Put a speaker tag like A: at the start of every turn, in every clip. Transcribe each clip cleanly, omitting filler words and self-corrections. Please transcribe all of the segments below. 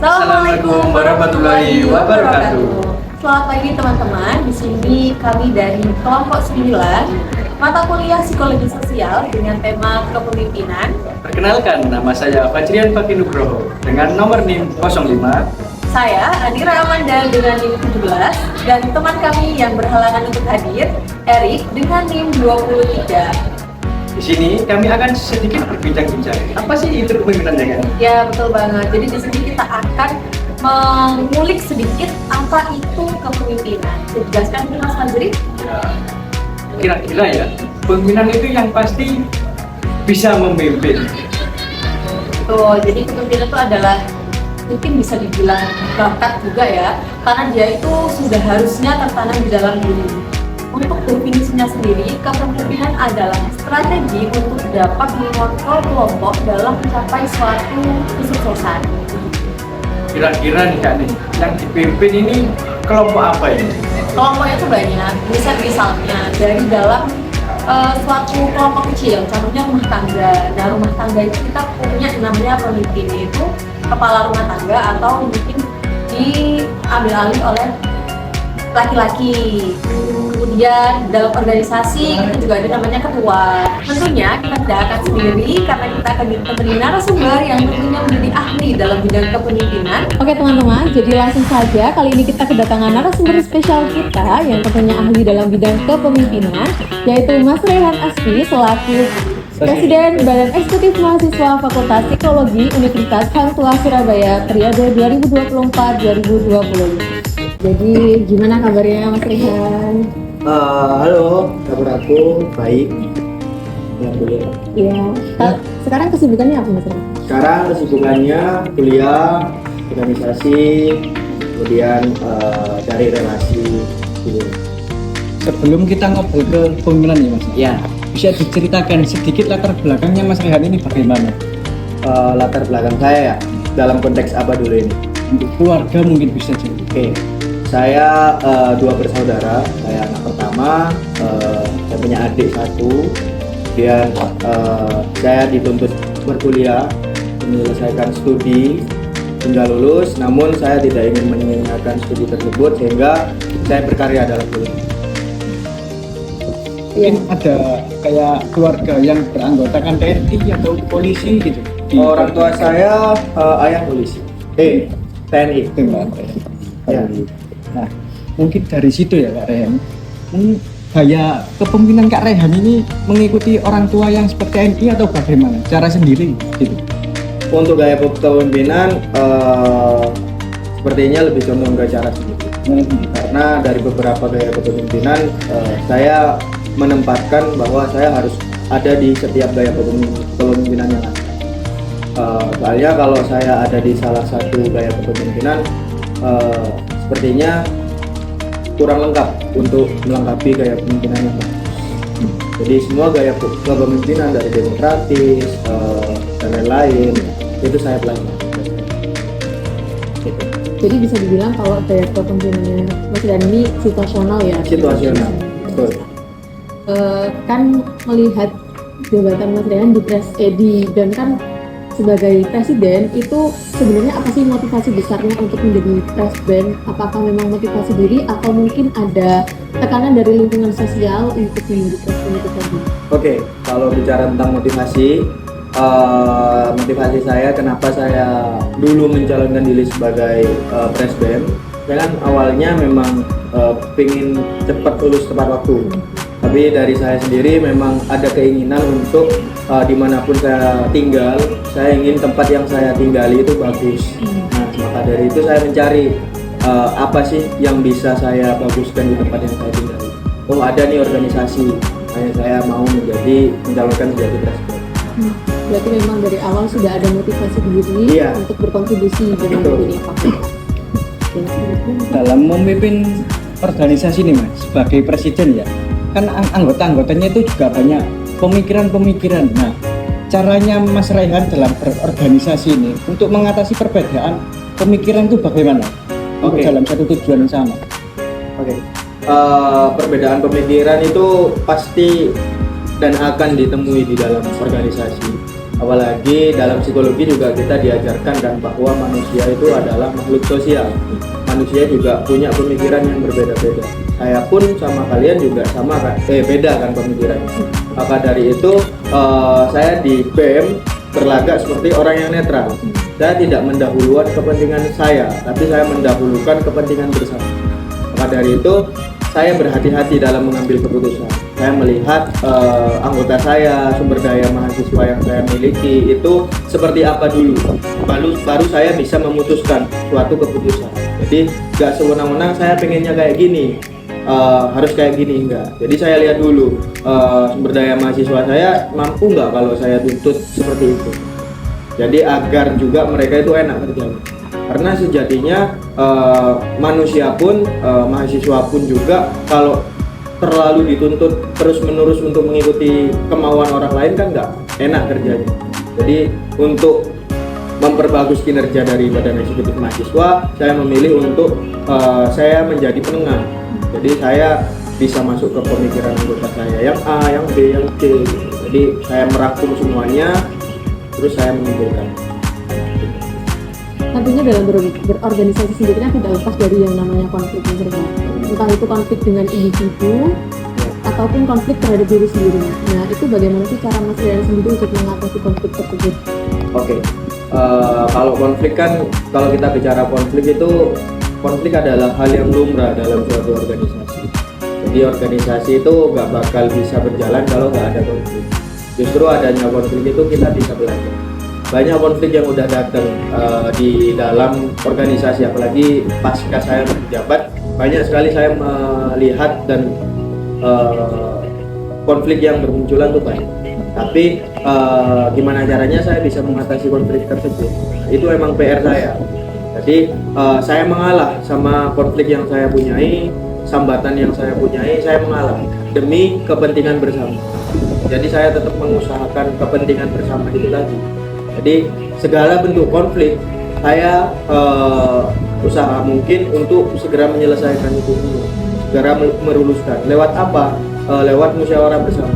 A: Assalamualaikum warahmatullahi wabarakatuh.
B: Selamat pagi teman-teman. Di sini kami dari kelompok 9 mata kuliah Psikologi Sosial dengan tema kepemimpinan.
A: Perkenalkan, nama saya Fajrian Fakih Nugroho dengan nomor NIM 05.
B: Saya Adira Amanda dengan NIM 17 dan teman kami yang berhalangan untuk hadir, Erik dengan NIM 23.
A: Di sini kami akan sedikit berbincang-bincang. Apa sih itu kepemimpinan ya kan?
B: Ya betul banget. Jadi di sini kita akan mengulik sedikit apa itu kepemimpinan. Dijelaskan ke Mas Fajri?
A: Ya, kira-kira ya, kepemimpinan itu yang pasti bisa memimpin.
B: Tuh, jadi kepemimpinan itu adalah mungkin bisa dibilang bakat juga ya, karena dia itu sudah harusnya tertanam di dalam diri. Untuk definisinya sendiri, kepemimpinan adalah strategi untuk dapat mengontrol kelompok dalam mencapai suatu kesuksesan.
A: Kira-kira nih Kak nih, yang dipimpin ini kelompok apa ini?
B: Kelompoknya itu banyak, misalnya dari dalam suatu kelompok kecil, contohnya rumah tangga. Nah, rumah tangga itu kita punya namanya pemimpin, itu kepala rumah tangga atau mungkin diambil alih oleh laki-laki. Kemudian dalam organisasi kita juga ada namanya ketua. Tentunya kita tidak akan sendiri karena kita akan ditemani narasumber yang tentunya menjadi ahli dalam bidang kepemimpinan. Oke teman-teman, jadi langsung saja kali ini kita kedatangan narasumber spesial kita yang tentunya ahli dalam bidang kepemimpinan, yaitu Mas Rehan Asfi selaku Presiden Badan Eksekutif Mahasiswa Fakultas Psikologi Universitas Hang Tuah Surabaya periode 2024-2025. Jadi gimana kabarnya Mas Rehan?
C: Halo, kabar aku baik. Alhamdulillah.
B: Iya. Sekarang kesibukannya apa Mas Rehan?
C: Sekarang kesibukannya kuliah, organisasi, kemudian cari relasi. Gitu.
A: Sebelum kita ngobrol ke kepemimpinan nih Mas,
C: Ya,
A: bisa diceritakan sedikit latar belakangnya Mas Rehan ini bagaimana?
C: latar belakang saya ya, dalam konteks apa dulu ini?
A: Untuk keluarga mungkin bisa jadi.
C: Oke, saya dua bersaudara. Saya anak pertama, saya punya adik satu. Kemudian saya dituntut berkuliah, menyelesaikan studi hingga lulus. Namun saya tidak ingin meninggalkan studi tersebut sehingga saya berkarya dalam kuliah.
A: Mungkin ada kayak keluarga yang beranggotakan TNI atau polisi gitu.
C: Orang tua saya ayah polisi, TNI. Ya.
A: Nah, mungkin dari situ ya Kak Rehan. Gaya kepemimpinan Kak Rehan ini mengikuti orang tua yang seperti TNI atau bagaimana? Cara sendiri gitu.
C: Untuk gaya kepemimpinan sepertinya lebih condong ke cara sendiri. Karena dari beberapa gaya kepemimpinan saya menempatkan bahwa saya harus ada di setiap gaya kepemimpinan yang ada. Soalnya kalau saya ada di salah satu gaya kepemimpinan sepertinya kurang lengkap untuk melengkapi gaya kepemimpinan yang bagus. Jadi semua gaya kepemimpinan dari demokratis dan lain-lain itu saya pelajari. Gitu.
B: Jadi bisa dibilang kalau gaya kepemimpinannya Mas Rehan ini situasional ya?
C: Situasional, betul.
B: Kan melihat jabatan Mas Rehan di dan kan sebagai presiden itu sebenarnya apa sih motivasi besarnya untuk menjadi presiden? Apakah memang motivasi diri atau mungkin ada tekanan dari lingkungan sosial untuk menjadi presiden itu tadi?
C: Oke, kalau bicara tentang motivasi saya kenapa saya dulu mencalonkan diri sebagai presiden, saya kan awalnya memang pengen cepat lulus tepat waktu. Tapi dari saya sendiri memang ada keinginan untuk dimanapun saya tinggal, saya ingin tempat yang saya tinggali itu bagus. Nah, maka dari itu saya mencari apa sih yang bisa saya baguskan di tempat yang saya tinggali. Oh, ada nih organisasi, saya mau mencalonkan menjadi presiden.
B: Berarti memang dari awal sudah ada motivasi diri untuk berkontribusi dengan dunia fakultas.
A: Dalam memimpin organisasi nih Mas, sebagai presiden ya, kan anggota-anggotanya itu juga banyak pemikiran-pemikiran. Nah, caranya Mas Rehan dalam berorganisasi ini untuk mengatasi perbedaan pemikiran itu bagaimana? Untuk dalam satu tujuan yang sama.
C: Perbedaan pemikiran itu pasti dan akan ditemui di dalam organisasi. Apalagi dalam psikologi juga kita diajarkan kan bahwa manusia itu adalah makhluk sosial. Manusia juga punya pemikiran yang berbeda-beda. Saya pun sama kalian juga sama kan, beda kan pemikirannya. Maka dari itu saya di BEM berlagak seperti orang yang netral. Saya tidak mendahulukan kepentingan saya, tapi saya mendahulukan kepentingan bersama. Maka dari itu saya berhati-hati dalam mengambil keputusan. Saya melihat anggota saya, sumber daya mahasiswa yang saya miliki itu seperti apa dulu. Baru saya bisa memutuskan suatu keputusan. Jadi gak sewenang-wenang saya pengennya kayak gini, harus kayak gini, enggak. Jadi saya lihat dulu sumber daya mahasiswa saya mampu nggak kalau saya tuntut seperti itu. Jadi agar juga mereka itu enak kerjanya. Karena sejatinya manusia pun, mahasiswa pun juga kalau terlalu dituntut terus-menerus untuk mengikuti kemauan orang lain kan nggak enak kerjanya. Jadi untuk memperbagus kinerja dari Badan Eksekutif Mahasiswa, saya memilih untuk saya menjadi penengah. Jadi saya bisa masuk ke pemikiran anggota saya yang A, yang B, yang C. Jadi saya merangkum semuanya, terus saya mengumpulkan.
B: Tentunya dalam berorganisasi sendiri kan tidak lepas dari yang namanya konflik internal. Entah itu konflik dengan individu ataupun konflik terhadap diri sendiri. Nah, itu bagaimana sih cara Mas Rian sendiri untuk mengatasi konflik tersebut?
C: Oke. Kalau konflik kan, kalau kita bicara konflik itu, konflik adalah hal yang lumrah dalam suatu organisasi. Jadi organisasi itu nggak bakal bisa berjalan kalau nggak ada konflik. Justru adanya konflik itu kita bisa belajar. Banyak konflik yang udah datang di dalam organisasi, apalagi pasca saya menjabat, banyak sekali saya melihat dan konflik yang bermunculan tuh banyak. Tapi gimana caranya saya bisa mengatasi konflik tersebut? Itu emang PR saya. Jadi saya mengalah sama konflik yang saya punyai, sambatan yang saya punyai, saya mengalah demi kepentingan bersama. Jadi saya tetap mengusahakan kepentingan bersama itu tadi. Jadi segala bentuk konflik saya usaha mungkin untuk segera menyelesaikan itu, segera meruluskan. Lewat apa? Lewat musyawarah bersama.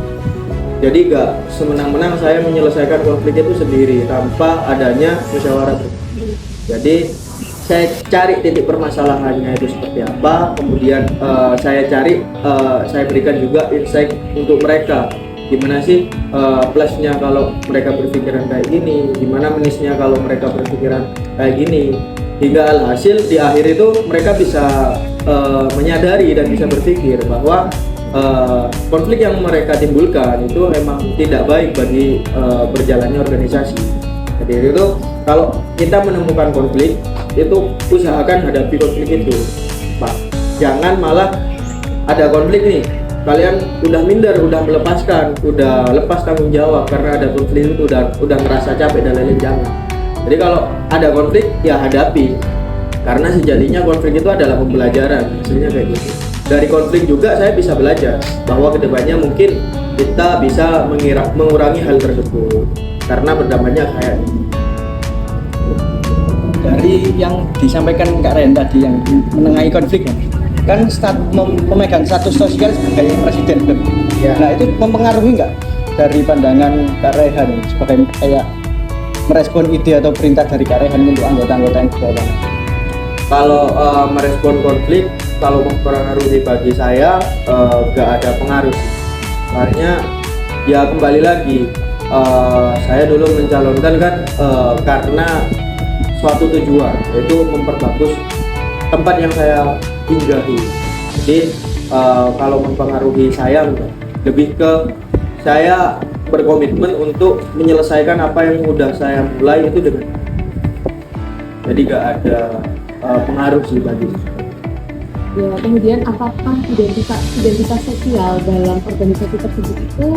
C: Jadi gak semenang-menang saya menyelesaikan konflik itu sendiri tanpa adanya musyawarah bersama. Jadi saya cari titik permasalahannya itu seperti apa, kemudian saya berikan juga insight untuk mereka. Gimana sih plusnya kalau mereka berpikiran kayak gini, gimana minusnya kalau mereka berpikiran kayak gini, hingga alhasil di akhir itu mereka bisa menyadari dan bisa berpikir bahwa konflik yang mereka timbulkan itu memang tidak baik bagi berjalannya organisasi. Jadi itu kalau kita menemukan konflik itu usahakan hadapi konflik itu, Pak. Jangan malah ada konflik nih, kalian udah minder, udah melepaskan, udah lepas tanggung jawab karena ada konflik itu udah ngerasa capek dan lain-lain. Jangan. Jadi kalau ada konflik ya hadapi, karena sejatinya konflik itu adalah pembelajaran, hasilnya kayak gitu. Dari konflik juga saya bisa belajar bahwa kedepannya mungkin kita bisa mengurangi hal tersebut karena berdamainya kayak ini.
A: Dari yang disampaikan Kak Ren tadi yang menengahi konflik kan memegang status sosial sebagai presiden kan?
C: Ya.
A: Nah itu mempengaruhi nggak dari pandangan Kak Rehan sebagai kayak merespon ide atau perintah dari Kak Rehan untuk anggota-anggota yang di bawah?
C: Kalau merespon konflik, kalau mempengaruhi bagi saya nggak ada pengaruh. Soalnya ya kembali lagi, saya dulu mencalonkan kan karena suatu tujuan, yaitu memperbagus tempat yang saya hinggahi. Jadi kalau mempengaruhi saya lebih ke saya berkomitmen untuk menyelesaikan apa yang udah saya mulai itu dengan. Jadi gak ada pengaruh sih bagi.
B: Ya, kemudian apakah identitas sosial dalam organisasi tersebut itu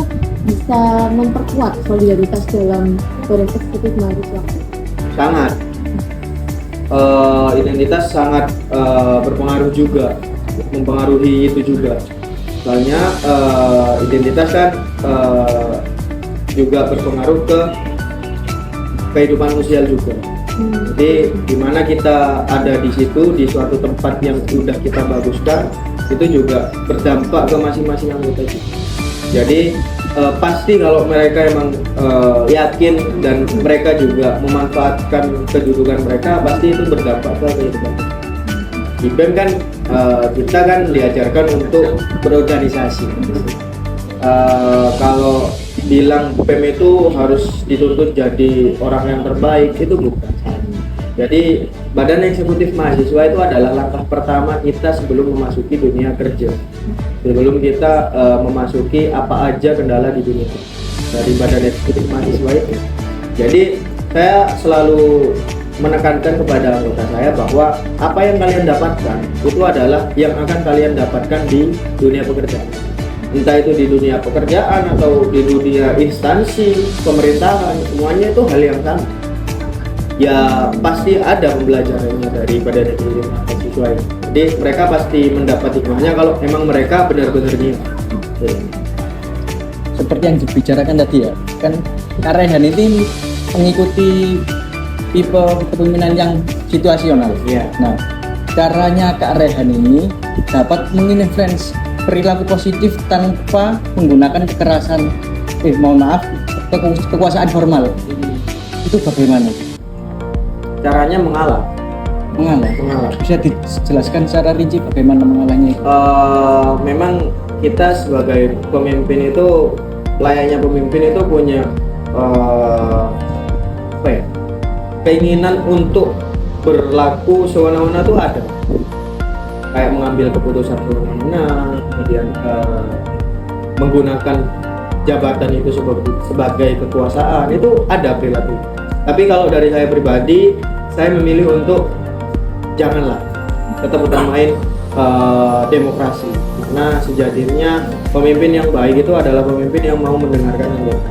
B: bisa memperkuat solidaritas dalam Badan Eksekutif Mahasiswa?
C: Sangat. Identitas sangat berpengaruh juga, mempengaruhi itu juga. Soalnya identitas kan juga berpengaruh ke kehidupan sosial juga. Jadi dimana kita ada di situ di suatu tempat yang sudah kita baguskan, itu juga berdampak ke masing-masing anggota kita. Jadi pasti kalau mereka emang yakin dan mereka juga memanfaatkan kedudukan mereka, pasti itu berdampak ke kehidupan. Di BEM kan kita kan diajarkan untuk berorganisasi. Kalau bilang BEM itu harus dituntut jadi orang yang terbaik, itu bukan. Jadi Badan Eksekutif Mahasiswa itu adalah langkah pertama kita sebelum memasuki dunia kerja, sebelum kita memasuki apa aja kendala di dunia dari Badan Eksekutif Mahasiswa itu. Jadi saya selalu menekankan kepada anggota saya bahwa apa yang kalian dapatkan itu adalah yang akan kalian dapatkan di dunia pekerjaan, entah itu di dunia pekerjaan atau di dunia instansi pemerintahan, semuanya itu hal yang sama. Ya pasti ada pembelajarannya dari Badan Eksekutif Mahasiswa ini. Jadi mereka pasti mendapat hikmahnya kalau memang mereka benar-benar niat.
A: Seperti yang dibicarakan tadi ya, kan Kak Rehan ini mengikuti tipe kepemimpinan yang situasional.
C: Iya.
A: Nah, caranya Kak Rehan ini dapat menginfluence perilaku positif tanpa menggunakan kekerasan, kekuasaan formal. Itu bagaimana?
C: Caranya mengalah.
A: Bisa dijelaskan secara rinci bagaimana mengalahnya?
C: Memang kita sebagai pemimpin itu, layaknya pemimpin itu punya keinginan untuk berlaku sewenang-wenang itu ada, kayak mengambil keputusan sewenang-wenang, kemudian menggunakan jabatan itu sebagai kekuasaan, itu ada perilaku. Tapi kalau dari saya pribadi, saya memilih untuk janganlah, tetap utamain demokrasi, karena sejatinya pemimpin yang baik itu adalah pemimpin yang mau mendengarkan anggota.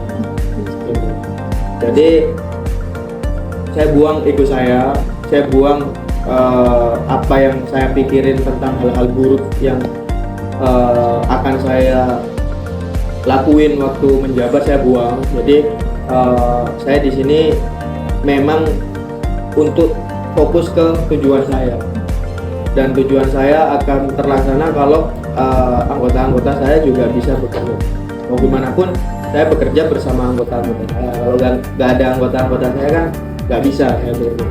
C: Jadi saya buang ego saya buang apa yang saya pikirin tentang hal-hal buruk yang akan saya lakuin waktu menjabat, saya buang. Jadi saya di sini memang untuk fokus ke tujuan saya, dan tujuan saya akan terlaksana kalau anggota-anggota saya juga bisa bekerja. Mau gimana pun saya bekerja bersama anggota-anggota saya. Kalau nggak ada anggota-anggota saya kan nggak bisa saya bekerja.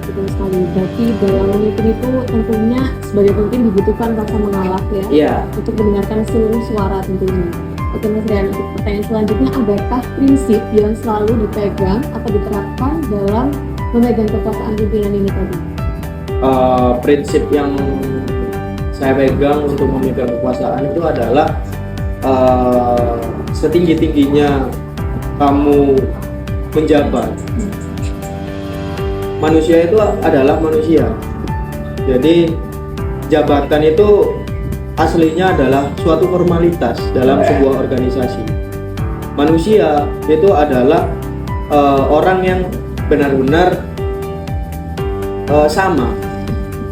B: Betul sekali. Berarti dalam memimpin itu tentunya sebagai pemimpin dibutuhkan rasa mengalah ya.
C: Iya.
B: Untuk mendengarkan seluruh suara tentunya. Oke Mas Rian, untuk pertanyaan selanjutnya, adakah prinsip yang selalu dipegang atau diterapkan dalam memegang kekuasaan pimpinan ini tadi?
C: Prinsip yang saya pegang untuk memegang kekuasaan itu adalah setinggi-tingginya kamu menjabat, manusia itu adalah manusia. Jadi jabatan itu aslinya adalah suatu formalitas dalam sebuah organisasi. Manusia itu adalah orang yang benar-benar sama.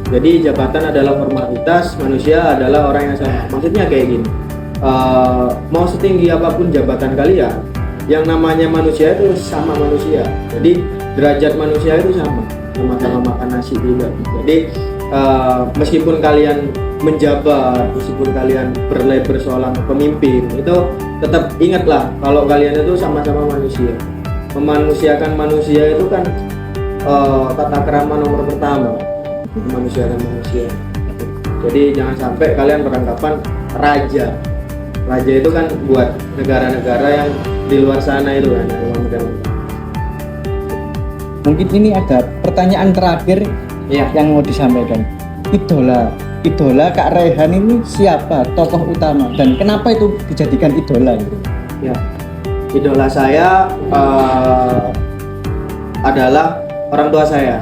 C: Jadi jabatan adalah formalitas, manusia adalah orang yang sama. Maksudnya kayak gini, mau setinggi apapun jabatan kalian, yang namanya manusia itu sama manusia. Jadi derajat manusia itu sama-sama makan nasi juga. Jadi meskipun kalian menjabat, meskipun kalian berlabel seorang pemimpin, itu tetap ingatlah kalau kalian itu sama-sama manusia. Memanusiakan manusia itu kan tata krama nomor pertama, memanusiakan manusia. Jadi jangan sampai kalian beranggapan raja itu kan buat negara-negara yang di luar sana itu kan.
A: Mungkin ini ada pertanyaan terakhir yang mau disampaikan. Idola Kak Rehan ini siapa, tokoh utama, dan kenapa itu dijadikan idola?
C: Ya, idola saya adalah orang tua saya.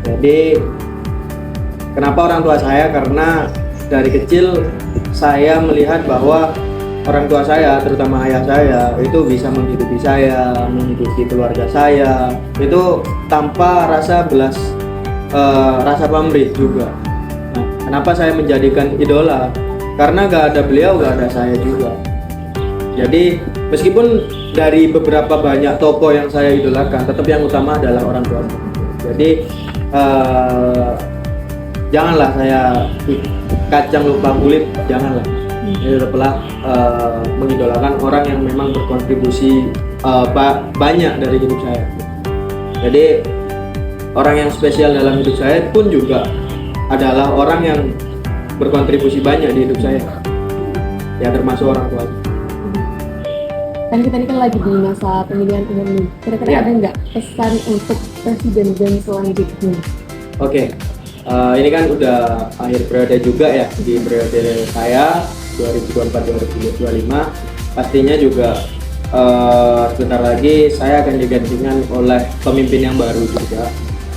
C: Jadi kenapa orang tua saya? Karena dari kecil saya melihat bahwa orang tua saya, terutama ayah saya, itu bisa menghidupi saya, menghidupi keluarga saya, itu tanpa rasa rasa pamrih juga. Nah, kenapa saya menjadikan idola? Karena gak ada beliau, gak ada saya juga. Jadi meskipun dari beberapa banyak tokoh yang saya idolakan, tetap yang utama adalah orang tua saya. Jadi janganlah saya kacang lupa kulit, janganlah. Jadi tetaplah mengidolakan orang yang memang berkontribusi banyak dari hidup saya. Jadi orang yang spesial dalam hidup saya pun juga adalah orang yang berkontribusi banyak di hidup saya. Ya termasuk orang tua.
B: Kan kita ini kan lagi di masa pemilihan umum nih. Kira-kira
C: Ya.
B: ada nggak pesan untuk presiden selanjutnya?
C: Oke, ini kan udah akhir periode juga ya di periode saya 2024-2025. Pastinya juga sebentar lagi saya akan digantikan oleh pemimpin yang baru juga.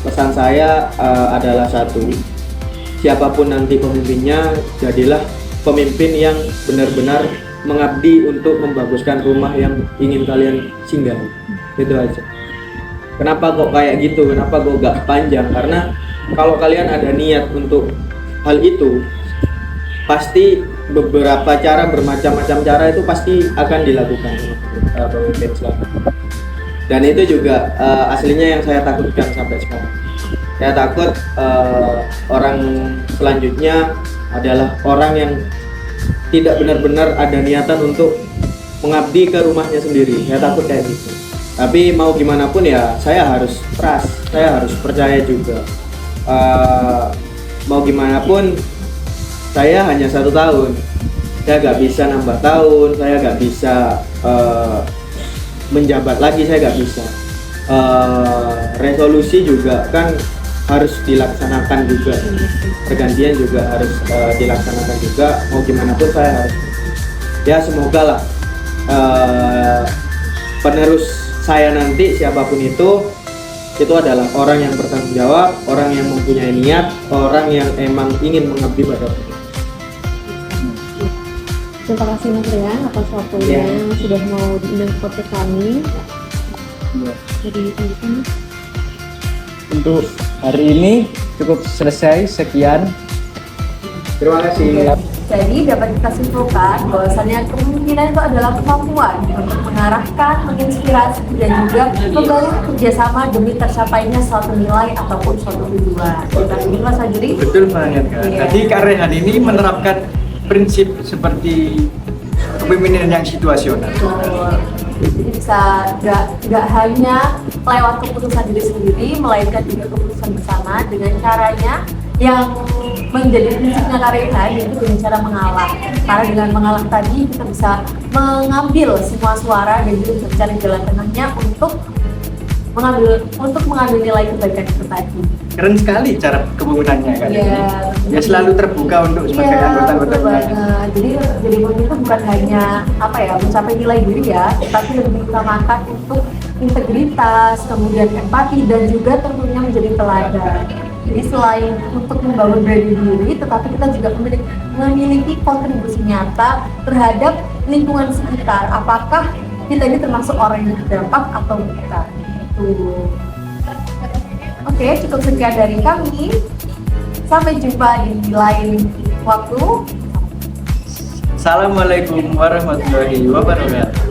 C: Pesan saya adalah satu, siapapun nanti pemimpinnya, jadilah pemimpin yang benar-benar mengabdi untuk membaguskan rumah yang ingin kalian singgahi. Itu aja. Kenapa kok kayak gitu? Kenapa kok gak panjang? Karena kalau kalian ada niat untuk hal itu, pasti beberapa cara, bermacam-macam cara itu pasti akan dilakukan pemimpin selanjutnya. Dan itu juga aslinya yang saya takutkan sampai sekarang. Saya takut orang selanjutnya adalah orang yang tidak benar-benar ada niatan untuk mengabdi ke rumahnya sendiri. Saya takut kayak gitu. Tapi mau gimana pun ya saya harus trust, saya harus percaya juga. Mau gimana pun saya hanya 1 tahun, saya gak bisa nambah tahun, saya gak bisa menjabat lagi, saya gak bisa. Resolusi juga kan harus dilaksanakan juga, pergantian juga harus dilaksanakan juga. Mau gimana pun saya harus, ya semoga lah penerus saya nanti siapapun itu adalah orang yang bertanggung jawab, orang yang mempunyai niat, orang yang emang ingin mengabdi pada kita.
B: Terima kasih Mas Rian atas waktunya sudah mau diundang ke podcast kami. Jadi lanjutkan.
A: Untuk hari ini cukup selesai, sekian.
C: Terima kasih.
B: Jadi dapat kita simpulkan bahwasannya kepemimpinan itu adalah kemampuan untuk mengarahkan, menginspirasi dan juga membangun kerjasama demi tercapainya suatu nilai ataupun suatu tujuan. Kita ini Mas Ajri.
D: Betul banget Kak.
B: Iya.
D: Jadi Kak Rehan ini menerapkan prinsip seperti kepemimpinan yang situasional.
B: Betul. Jadi bisa nggak hanya lewat keputusan diri sendiri, melainkan juga keputusan bersama dengan caranya yang menjadi prinsipnya Karena yaitu dengan cara mengalah. Karena dengan mengalah tadi kita bisa mengambil semua suara dan juga mencari jalan tengahnya untuk mengambil nilai kebaikan itu tadi.
D: Keren sekali cara kepemimpinannya Kak.
B: Iya.
D: Dia selalu terbuka untuk sebagai
B: Iya, betul
D: anggota-anggotanya.
B: banget. Jadi pemimpin itu bukan hanya mencapai nilai diri ya, tetapi lebih diutamakan untuk integritas, kemudian empati dan juga tentunya menjadi teladan. Jadi selain untuk membangun diri diri, tetapi kita juga memiliki kontribusi nyata terhadap lingkungan sekitar. Apakah kita ini termasuk orang yang terdampak atau bukan? Oke, cukup sekian dari kami. Sampai jumpa di lain waktu.
D: Assalamualaikum warahmatullahi wabarakatuh.